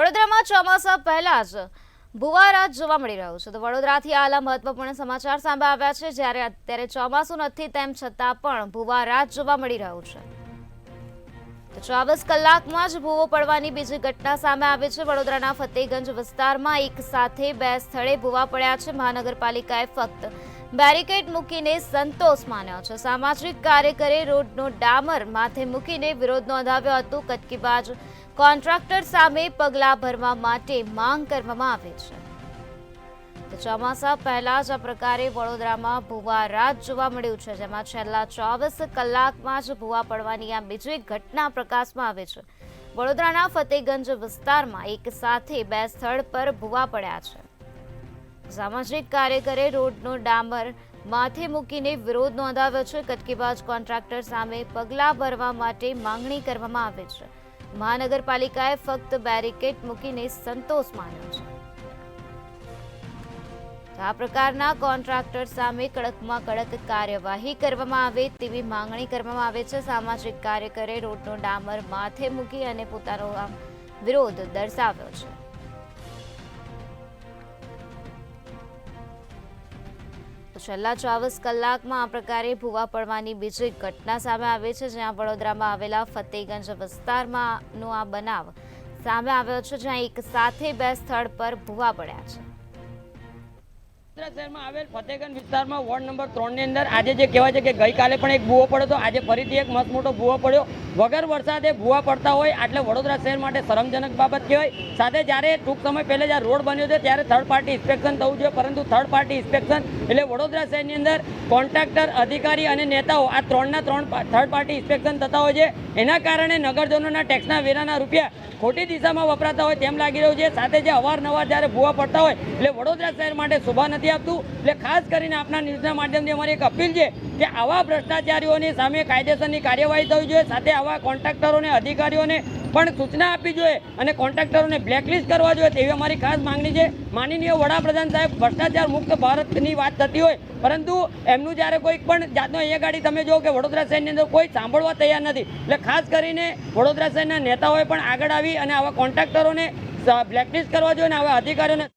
વડોદરામાં ચોમાસા પહેલા જ ભૂવારાજ જોવા મળી રહ્યું છે. તો વડોદરાથી આલા મહત્વપૂર્ણ સમાચાર સામે આવ્યા છે. જ્યારે અત્યારે ચોમાસું નથી તેમ છતાં પણ ભૂવારાજ જોવા મળી રહ્યું છે. તો 24 કલાકમાં જ ભૂવો પડવાની બીજી ઘટના સામે આવી છે. વડોદરાના ફતેગંજ વિસ્તારમાં એક સાથે બે સ્થળે ભૂવા પડ્યા છે. મહાનગરપાલિકાએ ફક્ત બેરિકેડ મૂકીને સંતોષ માન્યો છે. સામાજિક કાર્યકરે રોડનો ડામર માથે મૂકીને વિરોધ નોંધાવ્યો હતો. કટકીબાજ કોન્ટ્રાક્ટર સામે પગલાં ભરવા માટે માંગ કરવામાં આવી છે. તો ચોમાસા પહેલા જ આ પ્રકારે વડોદરામાં ભૂવારાજ જોવા મળ્યું છે, જેમાં છેલ્લા 24 કલાકમાં જ ભૂવા પડવાની આ બીજી ઘટના પ્રકાશમાં આવે છે. વડોદરાના ફતેગંજ વિસ્તારમાં એક સાથે બે સ્થળ પર ભૂવા પડ્યા છે. સામાજિક કાર્યકરે રોડનો ડામર માથે મૂકીને વિરોધ નોંધાવ્યો છે. કટકીબાજ કોન્ટ્રાક્ટર સામે પગલાં ભરવા માટે માંગણી કરવામાં આવે છે. મહાનગરપાલિકાએ ફક્ત બેરિકેડ મૂકીને સંતોષ માન્યો છે. આ પ્રકારના કોન્ટ્રાક્ટર સામે કડકમાં કડક કાર્યવાહી કરવામાં આવે તેવી માંગણી કરવામાં આવે છે. સામાજિક કાર્યકરે રોડનો ડામર માથે મૂકી અને પોતાનો વિરોધ દર્શાવ્યો છે. છેલ્લા 24 કલાકમાં આ પ્રકારે ભૂવા પડવાની બીજી ઘટના સામે આવી છે, જ્યાં વડોદરામાં આવેલા ફતેગંજ વિસ્તારમાંનો આ બનાવ સામે આવ્યો છે, જ્યાં એક સાથે બે સ્થળ પર ભૂવા પડ્યા છે. શહેરમાં આવેલ ફતેગંજ વિસ્તારમાં વોર્ડ નંબર 3 ની અંદર આજે જે કહેવાય છે કે ગઈકાલે પણ એક ભૂવો પડ્યો હતો, આજે ફરીથી એક મસ્ત મોટો ભૂવો પડ્યો. વગર વરસાદે ભૂવા પડતા હોય એટલે વડોદરા શહેર માટે શરમજનક બાબત કહેવાય. સાથે જ્યારે ટૂંક સમય પહેલા જ્યારે રોડ બન્યો છે ત્યારે થર્ડ પાર્ટી ઇન્સ્પેક્શન થવું જોઈએ, પરંતુ થર્ડ પાર્ટી ઇન્સ્પેક્શન એટલે વડોદરા શહેરની અંદર કોન્ટ્રાક્ટર, અધિકારી અને નેતાઓ આ ત્રણના ત્રણ થર્ડ પાર્ટી ઇન્સ્પેક્શન થતા હોય છે. એના કારણે નગરજનોના ટેક્સના વેરાના રૂપિયા ખોટી દિશામાં વપરાતા હોય તેમ લાગી રહ્યું છે. સાથે જે અવારનવાર જ્યારે ભૂવા પડતા હોય એટલે વડોદરા શહેર માટે શોભા નથી આપતું. એટલે ખાસ કરીને આપના ન્યૂઝના માધ્યમથી અમારી એક અપીલ છે કે આવા ભ્રષ્ટાચારીઓની સામે કાયદેસરની કાર્યવાહી થવી જોઈએ. સાથે આવા કોન્ટ્રાક્ટરોને, અધિકારીઓને પણ સૂચના આપવી જોઈએ અને કોન્ટ્રાક્ટરોને બ્લેકલિસ્ટ કરવા જોઈએ તેવી અમારી ખાસ માંગણી છે. માનનીય વડાપ્રધાન સાહેબ ભ્રષ્ટાચાર મુક્ત ભારતની વાત થતી હોય, પરંતુ એમનું જ્યારે કોઈ પણ જાતનો અહીંયા ગાડી તમે જો કે વડોદરા શહેરની અંદર કોઈ સાંભળવા તૈયાર નથી. એટલે ખાસ કરીને વડોદરા શહેરના નેતાઓએ પણ આગળ આવી અને આવા કોન્ટ્રાક્ટરોને બ્લેકલિસ્ટ કરવા જોઈએ અને આવા અધિકારીઓને